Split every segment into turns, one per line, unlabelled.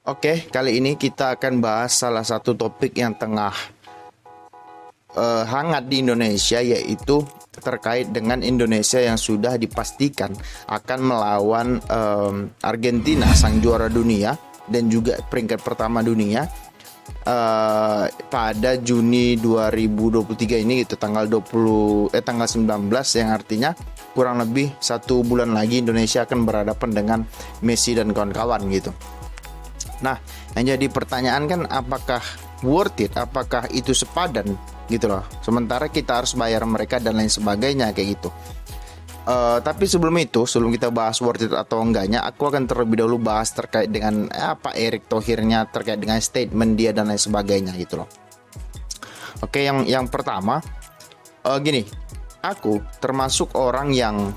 Oke, kali ini kita akan bahas salah satu topik yang tengah hangat di Indonesia, yaitu terkait dengan Indonesia yang sudah dipastikan akan melawan Argentina, sang juara dunia dan juga peringkat pertama dunia pada Juni 2023 ini gitu, tanggal 19, yang artinya kurang lebih 1 bulan lagi Indonesia akan berhadapan dengan Messi dan kawan-kawan gitu. Nah, yang jadi pertanyaan kan, apakah worth it? Apakah itu sepadan gitu loh? Sementara kita harus bayar mereka dan lain sebagainya kayak gitu. Tapi sebelum kita bahas worth it atau enggaknya, aku akan terlebih dahulu bahas terkait dengan apa Erick Thohirnya, terkait dengan statement dia dan lain sebagainya gitu loh. Oke, yang pertama, gini, aku termasuk orang yang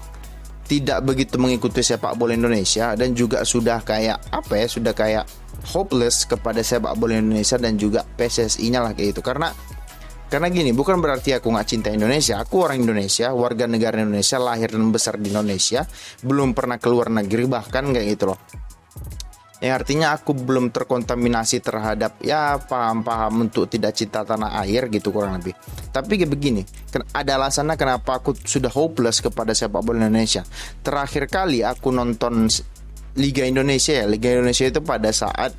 tidak begitu mengikuti sepak bola Indonesia dan juga sudah kayak sudah kayak hopeless kepada sepak bola Indonesia dan juga PSSI-nya lah kayak gitu. Karena gini, bukan berarti aku nggak cinta Indonesia. Aku orang Indonesia, warga negara Indonesia, lahir dan besar di Indonesia, belum pernah keluar negeri bahkan kayak gitu loh. Yang artinya aku belum terkontaminasi terhadap paham-paham untuk tidak cinta tanah air gitu kurang lebih. Tapi kayak begini, ada alasannya kenapa aku sudah hopeless kepada sepak bola Indonesia. Terakhir kali aku nonton Liga Indonesia itu pada saat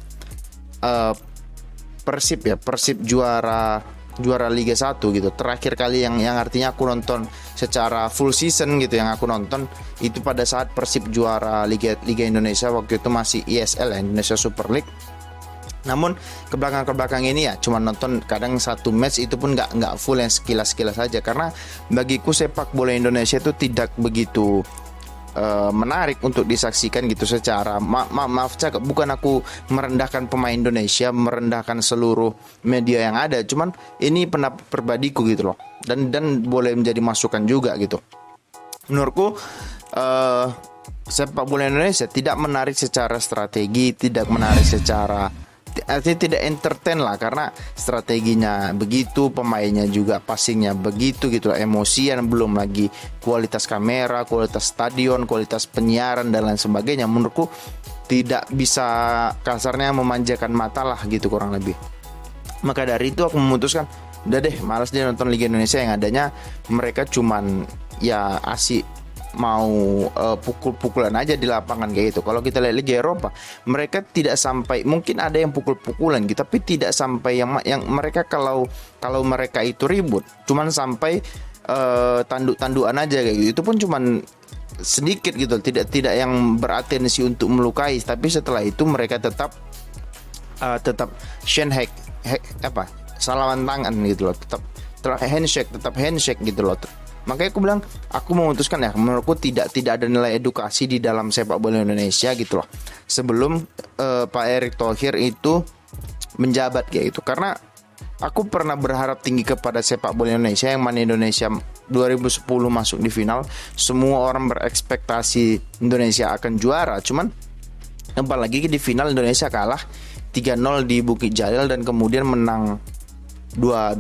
Persib juara Liga 1 gitu. Terakhir kali yang artinya aku nonton secara full season gitu, yang aku nonton itu pada saat Persib juara Liga Indonesia, waktu itu masih ISL ya, Indonesia Super League. Namun ke belakang ini ya cuma nonton kadang satu match, itu pun nggak full, yang sekilas saja, karena bagiku sepak bola Indonesia itu tidak begitu menarik untuk disaksikan gitu secara maaf cak, bukan aku merendahkan pemain Indonesia, merendahkan seluruh media yang ada, cuman ini pendapat pribadiku gitu loh, dan boleh menjadi masukan juga gitu. Menurutku sepak bola Indonesia tidak menarik secara strategi, tidak menarik secara artinya tidak entertain lah, karena strateginya begitu, pemainnya juga passingnya begitu gitu, emosian, belum lagi kualitas kamera, kualitas stadion, kualitas penyiaran dan lain sebagainya. Menurutku tidak bisa, kasarnya memanjakan mata lah gitu kurang lebih. Maka dari itu aku memutuskan, udah deh, malas dia nonton Liga Indonesia, yang adanya mereka cuman ya asik mau pukul-pukulan aja di lapangan kayak gitu. Kalau kita lihat Liga Eropa, mereka tidak sampai, mungkin ada yang pukul-pukulan gitu, tapi tidak sampai yang mereka kalau mereka itu ribut cuman sampai tanduk-tandukan aja kayak gitu. Itu pun cuman sedikit gitu, tidak yang beratensi untuk melukai, tapi setelah itu mereka tetap salaman tangan gitu loh, tetap handshake gitu loh. Makanya aku bilang, aku memutuskan ya, menurutku tidak ada nilai edukasi di dalam sepak bola Indonesia gitu loh, sebelum Pak Erick Thohir itu menjabat kayak gitu. Karena aku pernah berharap tinggi kepada sepak bola Indonesia, yang mana Indonesia 2010 masuk di final, semua orang berekspektasi Indonesia akan juara, cuman apalagi di final Indonesia kalah 3-0 di Bukit Jalil dan kemudian menang 2-1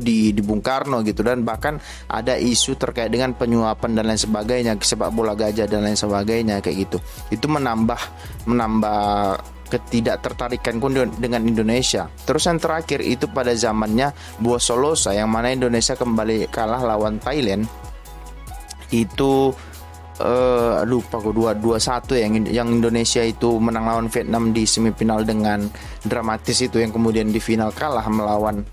di Bung Karno gitu, dan bahkan ada isu terkait dengan penyuapan dan lain sebagainya, sepak bola gajah dan lain sebagainya kayak gitu. Itu menambah ketidaktertarikan dengan Indonesia. Terus yang terakhir itu pada zamannya Buas Solosa, yang mana Indonesia kembali kalah lawan Thailand. Itu lupa aku 2-1 yang Indonesia itu menang lawan Vietnam di semifinal dengan dramatis itu, yang kemudian di final kalah melawan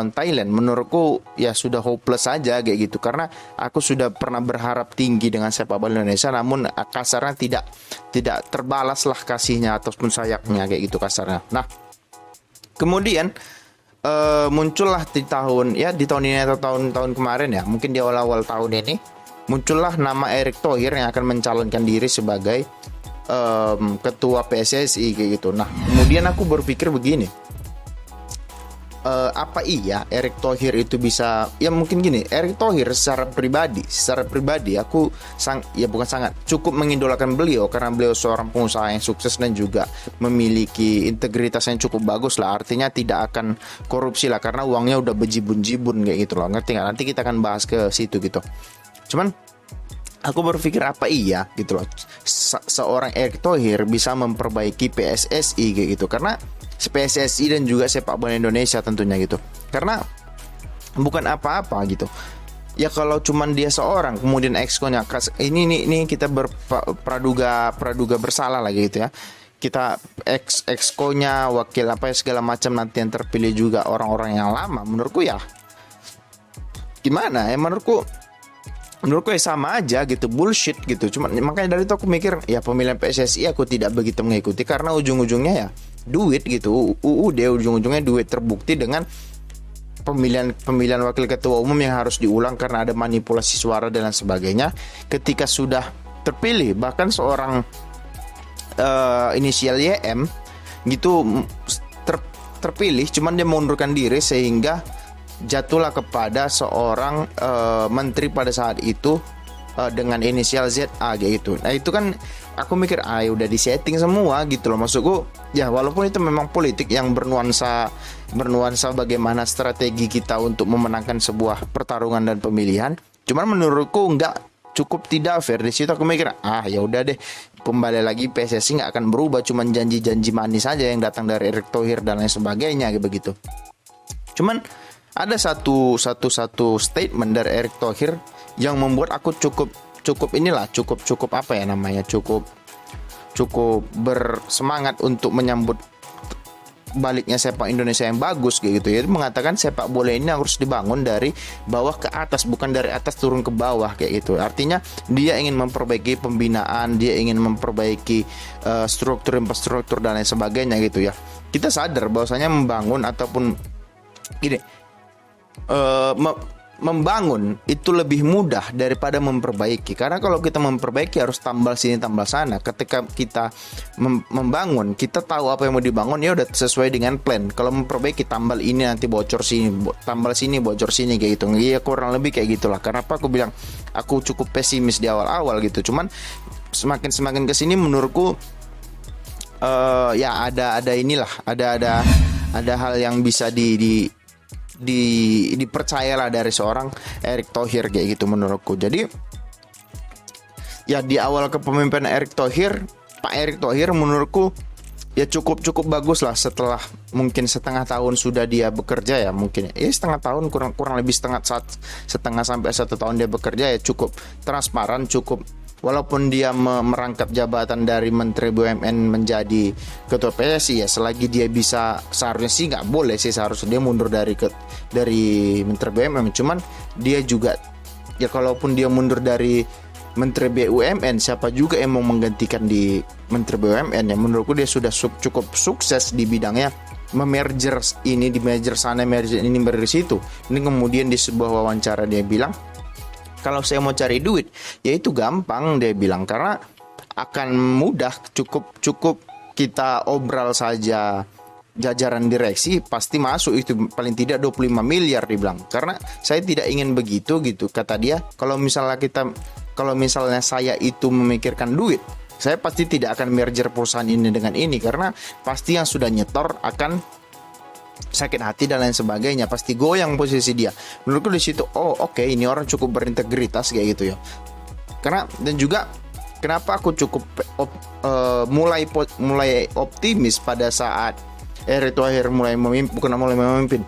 Thailand. Menurutku ya sudah hopeless aja kayak gitu, karena aku sudah pernah berharap tinggi dengan sepak bola Indonesia, namun kasarnya tidak terbalas lah kasihnya ataupun sayapnya kayak gitu kasarnya. Nah, kemudian muncullah di tahun ini atau tahun kemarin ya, mungkin di awal tahun ini muncullah nama Erick Thohir yang akan mencalonkan diri sebagai ketua PSSI kayak gitu. Nah, kemudian aku berpikir begini, apa iya Erick Thohir itu bisa, ya mungkin gini, Erick Thohir secara pribadi aku cukup mengidolakan beliau, karena beliau seorang pengusaha yang sukses dan juga memiliki integritas yang cukup bagus lah, artinya tidak akan korupsi lah, karena uangnya udah bejibun-jibun kayak gitu loh, ngerti nggak? Nanti kita akan bahas ke situ gitu. Cuman aku berpikir apa iya gitu loh, seorang Erick Thohir bisa memperbaiki PSSI kayak gitu, karena PSSI dan juga sepak bola Indonesia tentunya gitu, karena bukan apa-apa gitu. Ya kalau cuman dia seorang kemudian exco-nya ini kita praduga bersalah lagi gitu ya. Kita exco-nya wakil apa ya segala macam, nanti yang terpilih juga orang-orang yang lama. Menurutku ya gimana ya, menurutku ya sama aja gitu, bullshit gitu. Cuma makanya dari itu aku mikir ya pemilihan PSSI aku tidak begitu mengikuti, karena ujung-ujungnya ya duit gitu. UUD ujung-ujungnya duit, terbukti dengan pemilihan wakil ketua umum yang harus diulang karena ada manipulasi suara dan lain sebagainya. Ketika sudah terpilih, bahkan seorang inisial YM gitu terpilih, cuman dia mengundurkan diri sehingga jatuhlah kepada seorang menteri pada saat itu dengan inisial ZA gitu. Nah itu kan aku mikir udah disetting semua gitu loh. Maksudku ya walaupun itu memang politik yang bernuansa bagaimana strategi kita untuk memenangkan sebuah pertarungan dan pemilihan, cuman menurutku cukup tidak fair. Di situ aku mikir ya udah deh, kembali lagi PSSI nggak akan berubah, cuman janji-janji manis saja yang datang dari Erick Thohir dan lain sebagainya begitu. Cuman ada satu statement dari Erick Thohir yang membuat aku cukup apa ya namanya, cukup bersemangat untuk menyambut baliknya sepak Indonesia yang bagus kayak gitu ya. Dia mengatakan sepak bola ini harus dibangun dari bawah ke atas, bukan dari atas turun ke bawah kayak gitu. Artinya dia ingin memperbaiki pembinaan, dia ingin memperbaiki struktur infrastruktur dan lain sebagainya gitu ya. Kita sadar bahwasanya membangun ataupun gini, membangun itu lebih mudah daripada memperbaiki, karena kalau kita memperbaiki harus tambal sini tambal sana. Ketika kita membangun, kita tahu apa yang mau dibangun, ya udah sesuai dengan plan. Kalau memperbaiki, tambal ini nanti bocor sini, tambal sini bocor sini kayak gitu. Iya kurang lebih kayak gitulah. Kenapa aku bilang aku cukup pesimis di awal-awal gitu. Cuman semakin kesini menurutku ya ada hal yang bisa dipercayalah dari seorang Erick Thohir kayak gitu menurutku. Jadi ya di awal kepemimpinan Erick Thohir, Pak Erick Thohir menurutku ya cukup bagus lah. Setelah mungkin setengah tahun sudah dia bekerja ya, mungkin ya setengah tahun, kurang lebih setengah sampai 1 tahun dia bekerja ya, cukup transparan, cukup. Walaupun dia merangkap jabatan dari Menteri BUMN menjadi Ketua PSSI ya, selagi dia bisa, seharusnya sih nggak boleh sih, seharusnya dia mundur dari Menteri BUMN. Cuman dia juga ya kalaupun dia mundur dari Menteri BUMN, siapa juga yang mau menggantikan di Menteri BUMN ya. Menurutku dia sudah cukup sukses di bidangnya, memerger ini, di merger sana, merger ini, merger situ. Ini kemudian di sebuah wawancara dia bilang, kalau saya mau cari duit, ya itu gampang dia bilang, karena akan mudah, cukup kita obral saja jajaran direksi pasti masuk itu paling tidak 25 miliar dia bilang. Karena saya tidak ingin begitu gitu kata dia. Kalau misalnya saya itu memikirkan duit, saya pasti tidak akan merger perusahaan ini dengan ini, karena pasti yang sudah nyetor akan sakit hati dan lain sebagainya, pasti goyang posisi dia. Menurutku di situ oke, ini orang cukup berintegritas kayak gitu ya. Karena dan juga kenapa aku cukup mulai optimis pada saat Erick Thohir mulai memimpin,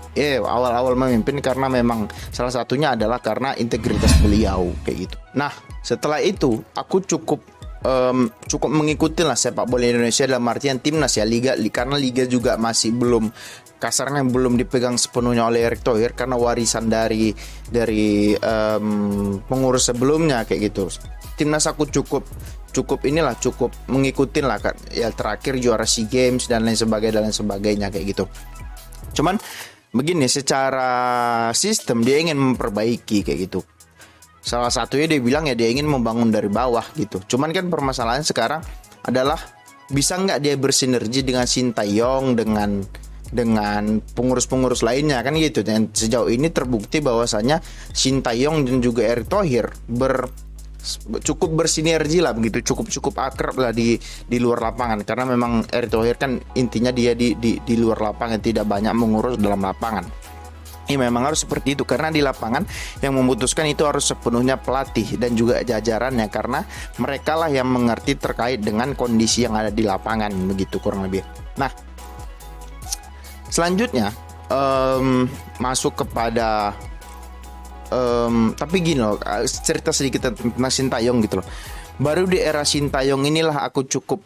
awal-awal memimpin, karena memang salah satunya adalah karena integritas beliau kayak gitu. Nah setelah itu aku cukup mengikuti lah sepak bola Indonesia dalam artian timnas ya, liga, karena liga juga masih belum, kasarnya belum dipegang sepenuhnya oleh Erick Thohir karena warisan dari pengurus sebelumnya kayak gitu. Timnas aku cukup mengikuti lah kan ya, terakhir juara SEA Games dan lain sebagainya kayak gitu. Cuman begini, secara sistem dia ingin memperbaiki kayak gitu. Salah satunya dia bilang ya dia ingin membangun dari bawah gitu. Cuman kan permasalahan sekarang adalah bisa nggak dia bersinergi dengan Sintayong, dengan pengurus-pengurus lainnya kan gitu. Dan sejauh ini terbukti bahwasanya Sintayong dan juga Erick Thohir cukup bersinergi lah begitu, cukup akrab lah di luar lapangan, karena memang Erick Thohir kan intinya dia di luar lapangan, tidak banyak mengurus dalam lapangan. Ya memang harus seperti itu, karena di lapangan yang memutuskan itu harus sepenuhnya pelatih dan juga jajarannya, karena mereka lah yang mengerti terkait dengan kondisi yang ada di lapangan, begitu kurang lebih. Nah, selanjutnya masuk kepada tapi gini loh, cerita sedikit tentang Sintayong gitu loh. Baru di era Sintayong inilah aku cukup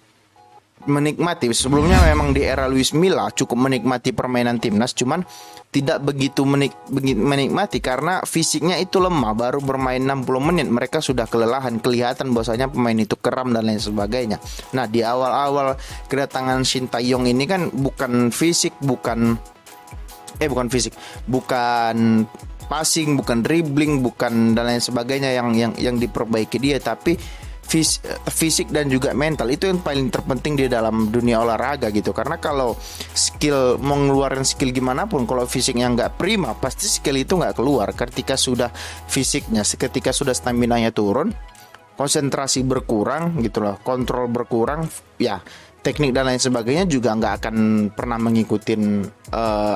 menikmati. Sebelumnya memang di era Luis Milla cukup menikmati permainan timnas, cuman tidak begitu menikmati karena fisiknya itu lemah. Baru bermain 60 menit mereka sudah kelelahan, kelihatan bahwasanya pemain itu kram dan lain sebagainya. Nah, di awal-awal kedatangan Sintayong ini kan bukan passing, bukan dribbling, bukan dan lain sebagainya yang diperbaiki dia, tapi fisik dan juga mental. Itu yang paling terpenting di dalam dunia olahraga gitu. Karena kalau skill, mau ngeluarin skill gimana pun, kalau fisiknya nggak prima, pasti skill itu nggak keluar. Ketika sudah stamina nya turun, konsentrasi berkurang gitu loh, kontrol berkurang, ya teknik dan lain sebagainya juga nggak akan pernah mengikuti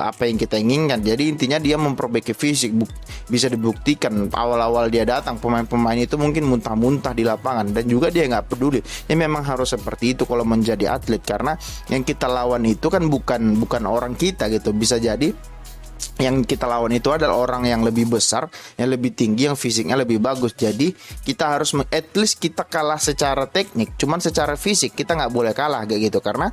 apa yang kita inginkan. Jadi intinya dia memperbaiki fisik. Bisa dibuktikan awal-awal dia datang, pemain-pemain itu mungkin muntah-muntah di lapangan, dan juga dia nggak peduli. Ya memang harus seperti itu kalau menjadi atlet, karena yang kita lawan itu kan bukan orang kita gitu. Bisa jadi yang kita lawan itu adalah orang yang lebih besar, yang lebih tinggi, yang fisiknya lebih bagus. Jadi kita harus at least kita kalah secara teknik, cuman secara fisik kita nggak boleh kalah kayak gitu. Karena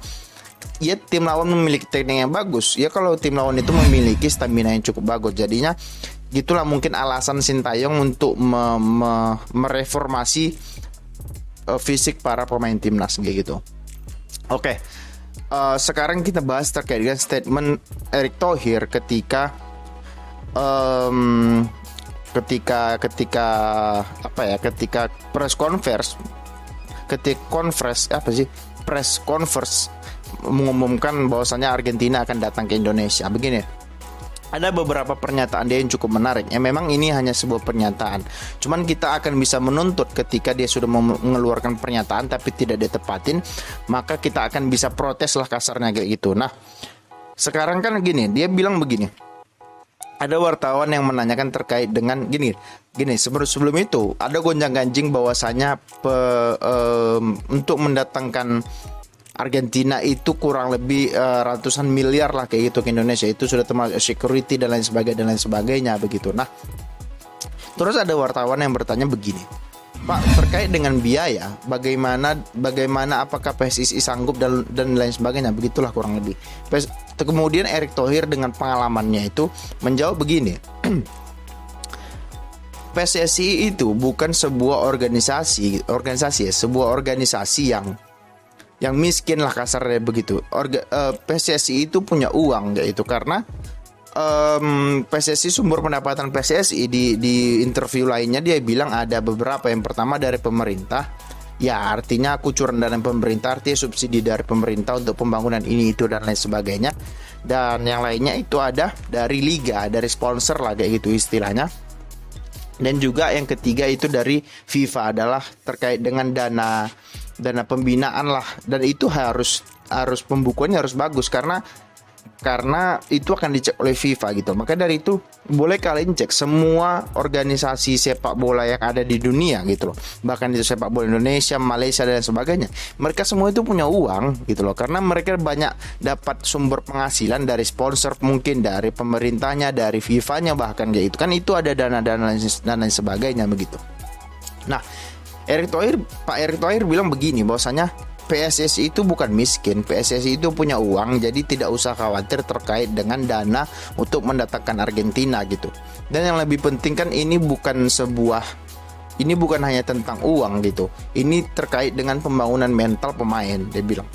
ya tim lawan memiliki teknik yang bagus, ya kalau tim lawan itu memiliki stamina yang cukup bagus. Jadinya gitulah mungkin alasan Sintayong untuk mereformasi fisik para pemain timnas kayak gitu. Oke. Sekarang kita bahas terkait dengan statement Erick Thohir ketika press conference mengumumkan bahwasannya Argentina akan datang ke Indonesia. Begini, ada beberapa pernyataan dia yang cukup menarik. Ya memang ini hanya sebuah pernyataan, cuman kita akan bisa menuntut ketika dia sudah mengeluarkan pernyataan tapi tidak ditepatin, maka kita akan bisa protes lah kasarnya kayak gitu. Nah, sekarang kan gini, dia bilang begini. Ada wartawan yang menanyakan terkait dengan gini sebelum itu ada gonjang-ganjing bahwasanya untuk mendatangkan Argentina itu kurang lebih ratusan miliar lah kayak gitu ke Indonesia. Itu sudah termasuk security dan lain sebagainya begitu. Nah, terus ada wartawan yang bertanya begini, Pak, terkait dengan biaya, bagaimana apakah PSSI sanggup dan lain sebagainya, begitulah kurang lebih. Kemudian Erick Thohir dengan pengalamannya itu menjawab begini. PSSI itu bukan sebuah organisasi sebuah organisasi yang miskin lah kasarnya begitu. PSSI itu punya uang gitu, karena PSSI, sumber pendapatan PSSI di interview lainnya dia bilang ada beberapa. Yang pertama dari pemerintah, ya artinya kucuran dana pemerintah, artinya subsidi dari pemerintah untuk pembangunan ini itu dan lain sebagainya. Dan yang lainnya itu ada dari liga, dari sponsor lah kayak gitu istilahnya. Dan juga yang ketiga itu dari FIFA, adalah terkait dengan dana pembinaan lah, dan itu harus pembukuannya harus bagus karena itu akan dicek oleh FIFA gitu. Maka dari itu boleh kalian cek semua organisasi sepak bola yang ada di dunia gitu loh, bahkan itu sepak bola Indonesia, Malaysia dan sebagainya, mereka semua itu punya uang gitu loh, karena mereka banyak dapat sumber penghasilan dari sponsor, mungkin dari pemerintahnya, dari FIFA-nya bahkan kayak itu kan, itu ada dana dan lain sebagainya begitu. Nah, Pak Erick Thohir bilang begini, bahwasanya PSSI itu bukan miskin, PSSI itu punya uang, jadi tidak usah khawatir terkait dengan dana untuk mendatangkan Argentina gitu. Dan yang lebih penting kan ini bukan hanya tentang uang gitu, ini terkait dengan pembangunan mental pemain. Dia bilang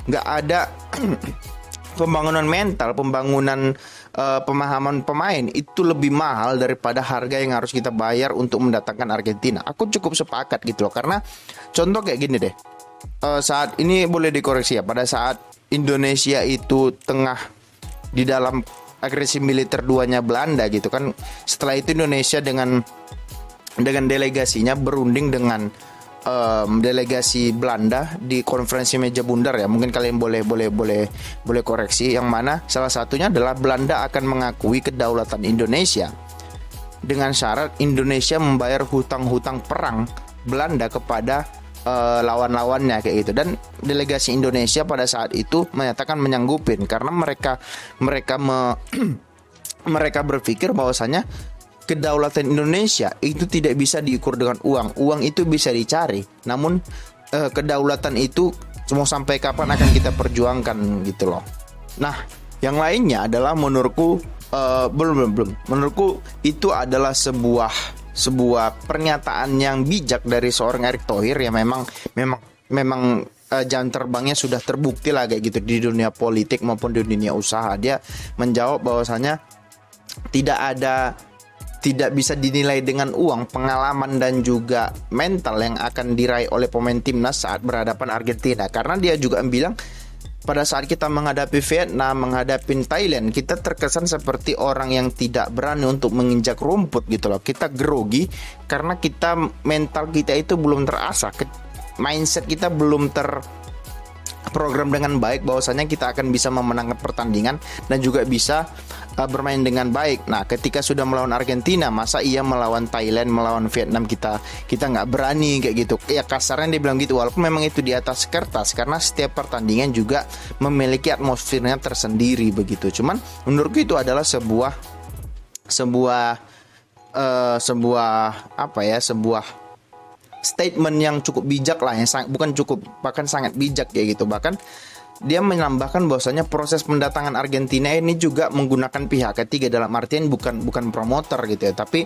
nggak ada pembangunan mental, pembangunan pemahaman pemain itu lebih mahal daripada harga yang harus kita bayar untuk mendatangkan Argentina. Aku cukup sepakat gitu loh, karena contoh kayak gini deh. Saat ini boleh dikoreksi ya, pada saat Indonesia itu tengah di dalam agresi militer duanya Belanda gitu kan, setelah itu Indonesia dengan delegasinya berunding dengan delegasi Belanda di konferensi meja bundar ya. Mungkin kalian boleh koreksi, yang mana salah satunya adalah Belanda akan mengakui kedaulatan Indonesia dengan syarat Indonesia membayar hutang-hutang perang Belanda kepada lawan-lawannya kayak gitu. Dan delegasi Indonesia pada saat itu menyatakan menyanggupin karena mereka berpikir bahwasanya kedaulatan Indonesia itu tidak bisa diukur dengan uang. Uang itu bisa dicari, namun kedaulatan itu mau sampai kapan akan kita perjuangkan gitu loh. Nah, yang lainnya adalah menurutku menurutku itu adalah sebuah pernyataan yang bijak dari seorang Erick Thohir yang memang jam terbangnya sudah terbukti lah kayak gitu di dunia politik maupun di dunia usaha. Dia menjawab bahwasanya tidak bisa dinilai dengan uang, pengalaman dan juga mental yang akan diraih oleh pemain timnas saat berhadapan Argentina. Karena dia juga bilang pada saat kita menghadapi Vietnam, menghadapi Thailand, kita terkesan seperti orang yang tidak berani untuk menginjak rumput gitu loh. Kita grogi karena mental kita itu belum terasah, mindset kita belum terprogram dengan baik bahwasanya kita akan bisa memenangkan pertandingan dan juga bisa bermain dengan baik. Nah, ketika sudah melawan Argentina, masa iya melawan Thailand, melawan Vietnam kita nggak berani kayak gitu. Ya kasarnya dia bilang gitu, walaupun memang itu di atas kertas karena setiap pertandingan juga memiliki atmosfernya tersendiri begitu. Cuman menurutku itu adalah sebuah statement yang cukup bijak lah, yang bukan cukup, bahkan sangat bijak kayak gitu. Bahkan dia menambahkan bahwasanya proses pendatangan Argentina ini juga menggunakan pihak ketiga, dalam artian bukan promotor gitu ya, tapi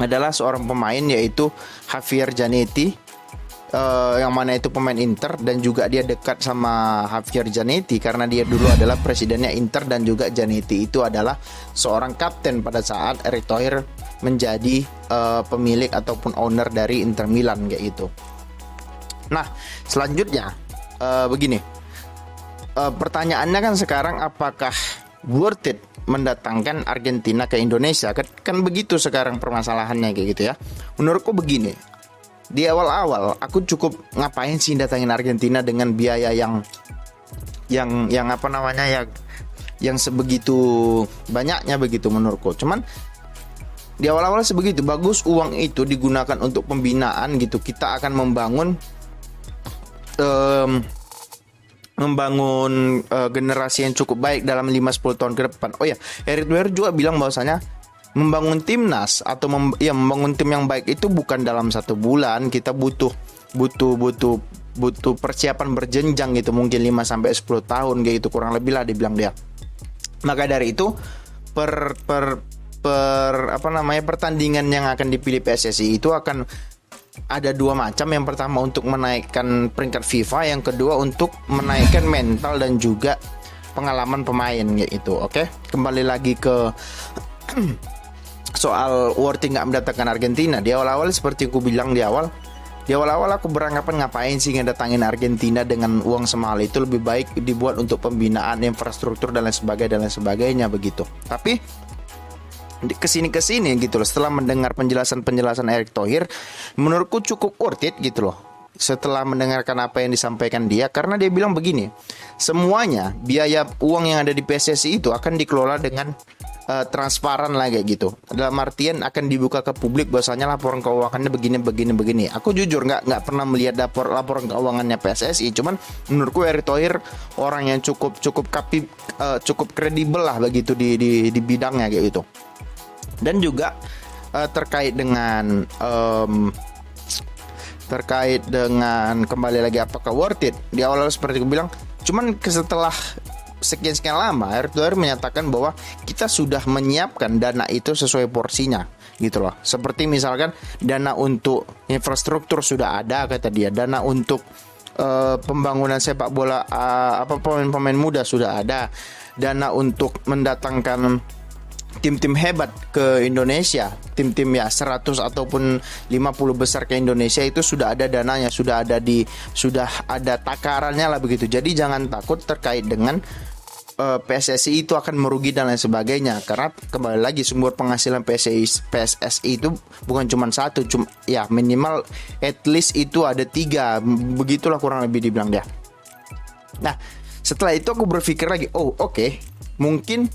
adalah seorang pemain yaitu Javier Zanetti, yang mana itu pemain Inter, dan juga dia dekat sama Javier Zanetti karena dia dulu adalah presidennya Inter, dan juga Zanetti itu adalah seorang kapten pada saat Erick Thohir menjadi pemilik ataupun owner dari Inter Milan kayak gitu. Nah, selanjutnya begini. Pertanyaannya kan sekarang, apakah worth it mendatangkan Argentina ke Indonesia? Kan begitu sekarang permasalahannya kayak gitu ya. Menurutku begini, di awal-awal aku cukup ngapain sih datangin Argentina dengan biaya yang apa namanya yang sebegitu banyaknya begitu menurutku. Cuman di awal-awal sebegitu bagus, uang itu digunakan untuk pembinaan gitu. Kita akan membangun generasi yang cukup baik dalam 5-10 tahun ke depan. Oh ya, Erick Thohir juga bilang bahwasanya membangun timnas atau membangun tim yang baik itu bukan dalam 1 bulan. Kita butuh persiapan berjenjang gitu, mungkin 5-10 tahun kayak gitu kurang lebih lah dibilang dia. Maka dari itu pertandingan yang akan dipilih PSSI itu akan ada 2 macam. Yang pertama untuk menaikkan peringkat FIFA, yang kedua untuk menaikkan mental dan juga pengalaman pemain gitu. Oke, kembali lagi ke soal worth it nggak mendatangkan Argentina. Di awal-awal seperti aku bilang di awal aku beranggapan ngapain sih ngedatangin Argentina dengan uang semahal itu, lebih baik dibuat untuk pembinaan infrastruktur dan lain sebagainya begitu. Tapi kesini gitu loh, setelah mendengar penjelasan Erick Thohir, menurutku cukup worth it gitu loh setelah mendengarkan apa yang disampaikan dia, karena dia bilang begini, semuanya biaya uang yang ada di PSSI itu akan dikelola dengan transparan lah kayak gitu, dalam artian akan dibuka ke publik bahwasanya laporan keuangannya begini. Aku jujur nggak pernah melihat laporan keuangannya PSSI, cuman menurutku Erick Thohir orang yang cukup kredibel lah begitu di bidangnya kayak gitu. Dan juga terkait dengan kembali lagi apakah worth it, di awal seperti aku bilang, cuman setelah sekian lama Erick Thohir menyatakan bahwa kita sudah menyiapkan dana itu sesuai porsinya gitu loh. Seperti misalkan dana untuk infrastruktur sudah ada kata dia, dana untuk pembangunan sepak bola pemain muda sudah ada, dana untuk mendatangkan tim-tim hebat ke Indonesia, tim-tim ya 100 ataupun 50 besar ke Indonesia itu sudah ada dananya, sudah ada takarannya lah begitu. Jadi jangan takut terkait dengan PSSI itu akan merugi dan lain sebagainya, karena kembali lagi sumber penghasilan PSSI itu bukan cuma satu, ya minimal at least itu ada 3, begitulah kurang lebih dibilang dia. Nah setelah itu aku berpikir lagi, oke, mungkin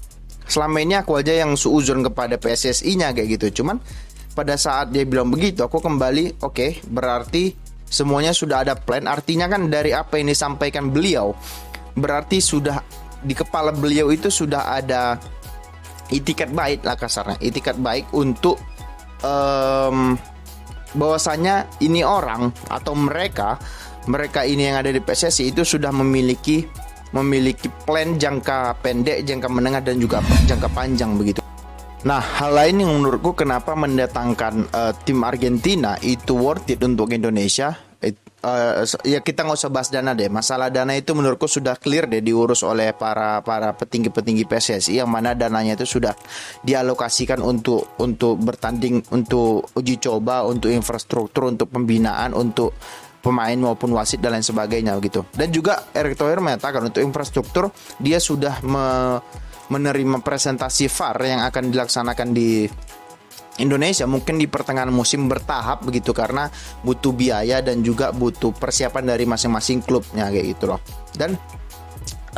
selama ini aku aja yang suuzon kepada PSSI-nya kayak gitu. Cuman pada saat dia bilang begitu, aku kembali, oke, berarti semuanya sudah ada plan. Artinya kan dari apa yang disampaikan beliau, berarti sudah di kepala beliau itu sudah ada itikat baik lah kasarnya, itikat baik untuk bahwasanya ini orang atau mereka ini yang ada di PSSI itu sudah memiliki plan jangka pendek, jangka menengah, dan juga jangka panjang begitu. Nah, hal lain yang menurutku kenapa mendatangkan tim Argentina itu worth it untuk Indonesia, ya kita nggak usah bahas dana deh. Masalah dana itu menurutku sudah clear deh, diurus oleh para petinggi PSSI, yang mana dananya itu sudah dialokasikan untuk bertanding, untuk uji coba, untuk infrastruktur, untuk pembinaan, untuk pemain maupun wasit dan lain sebagainya gitu. Dan juga Erick Thohir menyatakan untuk infrastruktur dia sudah menerima presentasi VAR yang akan dilaksanakan di Indonesia mungkin di pertengahan musim bertahap begitu, karena butuh biaya dan juga butuh persiapan dari masing-masing klubnya kayak gitu loh. Dan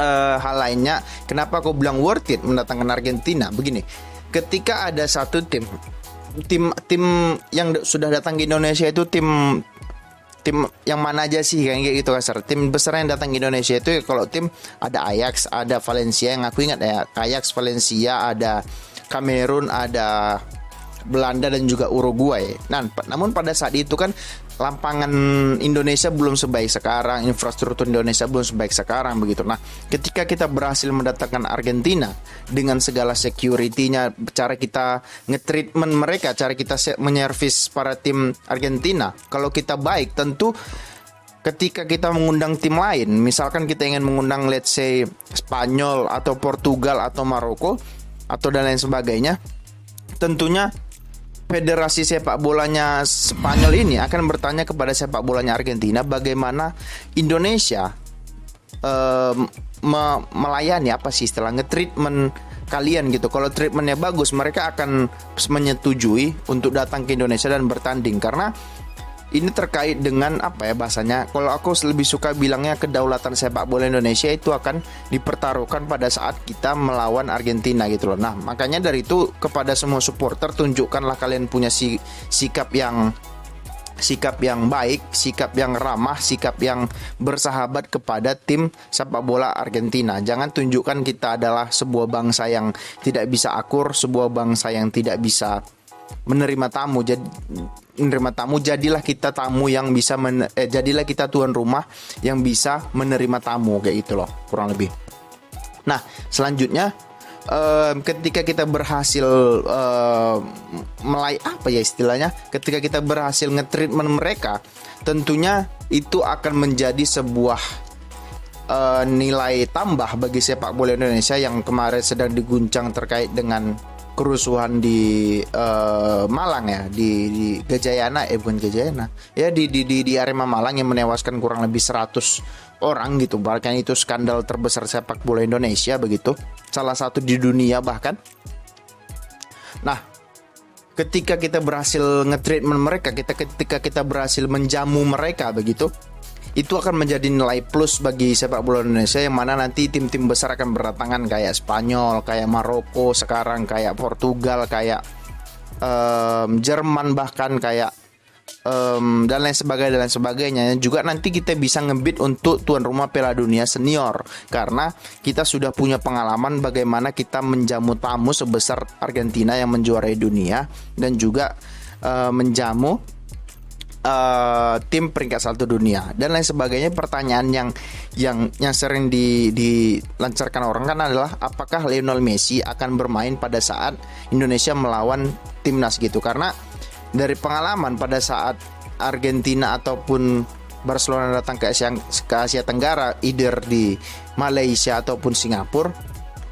hal lainnya kenapa aku bilang worth it mendatangkan Argentina begini, ketika ada satu tim yang sudah datang ke Indonesia itu tim yang mana aja sih kayak gitu kasar. Tim besar yang datang ke Indonesia itu kalau tim ada Ajax, ada Valencia, yang aku ingat ya, Ajax, Valencia, ada Kamerun, ada Belanda dan juga Uruguay. Nah, namun pada saat itu kan lapangan Indonesia belum sebaik sekarang, infrastruktur Indonesia belum sebaik sekarang begitu. Nah, ketika kita berhasil mendatangkan Argentina dengan segala security-nya, cara kita nge-treatment mereka, cara kita menyervis para tim Argentina, kalau kita baik, tentu ketika kita mengundang tim lain, misalkan kita ingin mengundang let's say Spanyol atau Portugal atau Maroko atau dan lain sebagainya, tentunya federasi sepak bolanya Spanyol ini akan bertanya kepada sepak bolanya Argentina bagaimana Indonesia melayani, apa sih istilah, nge-treatment kalian gitu. Kalau treatmentnya bagus, mereka akan menyetujui untuk datang ke Indonesia dan bertanding, karena ini terkait dengan apa ya bahasanya, kalau aku lebih suka bilangnya kedaulatan sepak bola Indonesia itu akan dipertaruhkan pada saat kita melawan Argentina gitu loh. Nah makanya dari itu kepada semua supporter, tunjukkanlah kalian punya sikap yang baik, sikap yang ramah, sikap yang bersahabat kepada tim sepak bola Argentina. Jangan tunjukkan kita adalah sebuah bangsa yang tidak bisa akur, sebuah bangsa yang tidak bisa menerima tamu. Jadilah kita tamu yang bisa jadilah kita tuan rumah yang bisa menerima tamu kayak gitu loh kurang lebih. Nah selanjutnya ketika kita berhasil ketika kita berhasil nge-treatment mereka, tentunya itu akan menjadi sebuah nilai tambah bagi sepak bola Indonesia yang kemarin sedang diguncang terkait dengan kerusuhan di Malang ya, di Gajayana, bukan Gajayana ya, di Arema Malang yang menewaskan kurang lebih 100 orang gitu. Bahkan itu skandal terbesar sepak bola Indonesia begitu, salah satu di dunia bahkan. Nah ketika kita berhasil nge-treatment mereka, ketika kita berhasil menjamu mereka begitu, itu akan menjadi nilai plus bagi sepak bola Indonesia, yang mana nanti tim-tim besar akan berdatangan kayak Spanyol, kayak Maroko sekarang, kayak Portugal, kayak Jerman, bahkan kayak dan lain sebagainya. Juga nanti kita bisa ngebit untuk tuan rumah Piala Dunia Senior, karena kita sudah punya pengalaman bagaimana kita menjamu tamu sebesar Argentina yang menjuarai dunia, dan juga menjamu tim peringkat 1 dunia dan lain sebagainya. Pertanyaan yang sering dilancarkan orang kan adalah apakah Lionel Messi akan bermain pada saat Indonesia melawan timnas gitu, karena dari pengalaman pada saat Argentina ataupun Barcelona datang ke Asia Tenggara, either di Malaysia ataupun Singapura,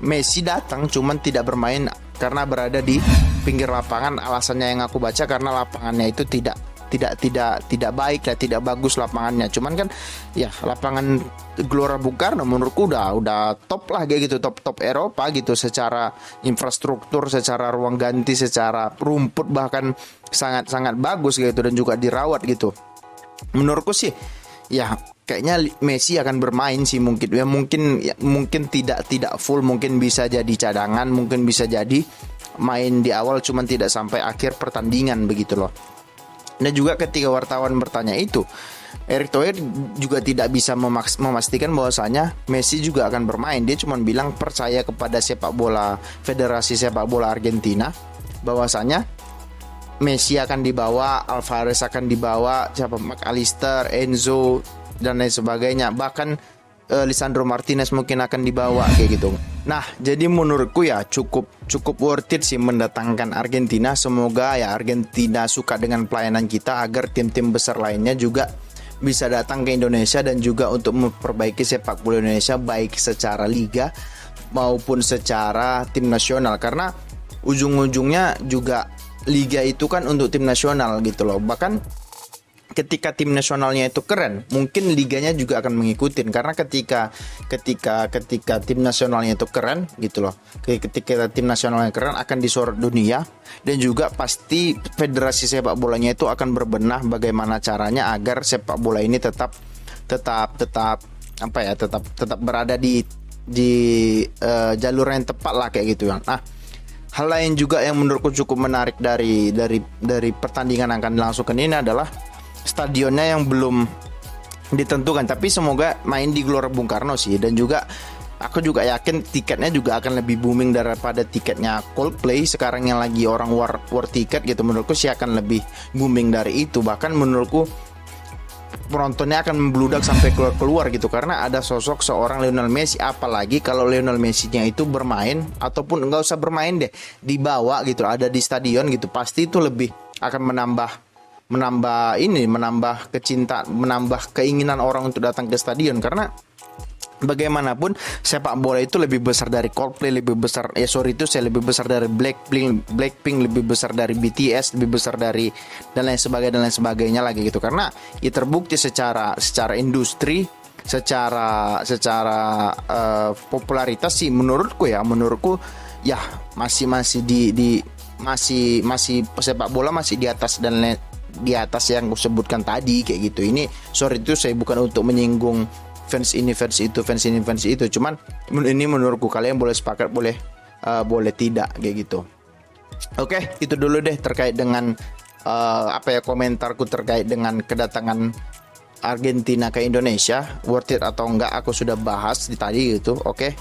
Messi datang cuman tidak bermain karena berada di pinggir lapangan. Alasannya yang aku baca karena lapangannya itu tidak tidak baik lah, tidak bagus lapangannya. Cuman kan ya lapangan Gelora Bung Karno menurutku udah top lah kayak gitu, top Eropa gitu, secara infrastruktur, secara ruang ganti, secara rumput bahkan sangat bagus gitu, dan juga dirawat gitu. Menurutku sih ya kayaknya Messi akan bermain sih, mungkin tidak full, mungkin bisa jadi cadangan, mungkin bisa jadi main di awal cuman tidak sampai akhir pertandingan begitu loh. Dan juga ketika wartawan bertanya itu, Erick Thohir juga tidak bisa memastikan bahwasanya Messi juga akan bermain. Dia cuma bilang percaya kepada Federasi Sepak Bola Argentina bahwasanya Messi akan dibawa, Alvarez akan dibawa, McAllister, Enzo dan lain sebagainya. Bahkan Lisandro Martinez mungkin akan dibawa kayak gitu. Nah, jadi menurutku ya cukup worth it sih mendatangkan Argentina. Semoga ya Argentina suka dengan pelayanan kita agar tim-tim besar lainnya juga bisa datang ke Indonesia dan juga untuk memperbaiki sepak bola Indonesia baik secara liga maupun secara tim nasional, karena ujung-ujungnya juga liga itu kan untuk tim nasional gitu loh. Bahkan ketika tim nasionalnya itu keren, mungkin liganya juga akan mengikuti, karena ketika tim nasionalnya itu keren gitu loh, ketika tim nasionalnya keren akan disorot dunia, dan juga pasti federasi sepak bolanya itu akan berbenah bagaimana caranya agar sepak bola ini tetap berada di jalur yang tepat lah kayak gitu ya. Nah, hal lain juga yang menurutku cukup menarik dari pertandingan yang akan dilangsungkan ini adalah stadionnya yang belum ditentukan, tapi semoga main di Gelora Bung Karno sih. Dan juga aku juga yakin tiketnya juga akan lebih booming daripada tiketnya Coldplay sekarang yang lagi orang war tiket gitu. Menurutku sih akan lebih booming dari itu. Bahkan menurutku penontonnya akan membludak sampai keluar gitu, karena ada sosok seorang Lionel Messi. Apalagi kalau Lionel Messi-nya itu bermain, ataupun enggak usah bermain deh, dibawa gitu, ada di stadion gitu, pasti itu lebih akan menambah kecintaan, menambah keinginan orang untuk datang ke stadion. Karena bagaimanapun sepak bola itu lebih besar dari Coldplay, lebih besar dari Blackpink, lebih besar dari BTS, lebih besar dari dan lain sebagainya lagi gitu. Karena ya terbukti secara industri, secara popularitas sih menurutku ya masih sepak bola masih di atas yang aku sebutkan tadi kayak gitu. Ini itu saya bukan untuk menyinggung fans ini fans itu, cuman ini menurutku, kalian boleh sepakat, boleh tidak kayak gitu. Oke, itu dulu deh terkait dengan komentarku terkait dengan kedatangan Argentina ke Indonesia. Worth it atau enggak aku sudah bahas di tadi gitu. Oke.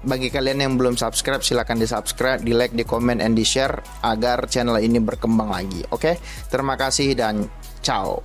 Bagi kalian yang belum subscribe, silakan di subscribe, di like, di comment, and di share agar channel ini berkembang lagi. Oke, terima kasih dan ciao.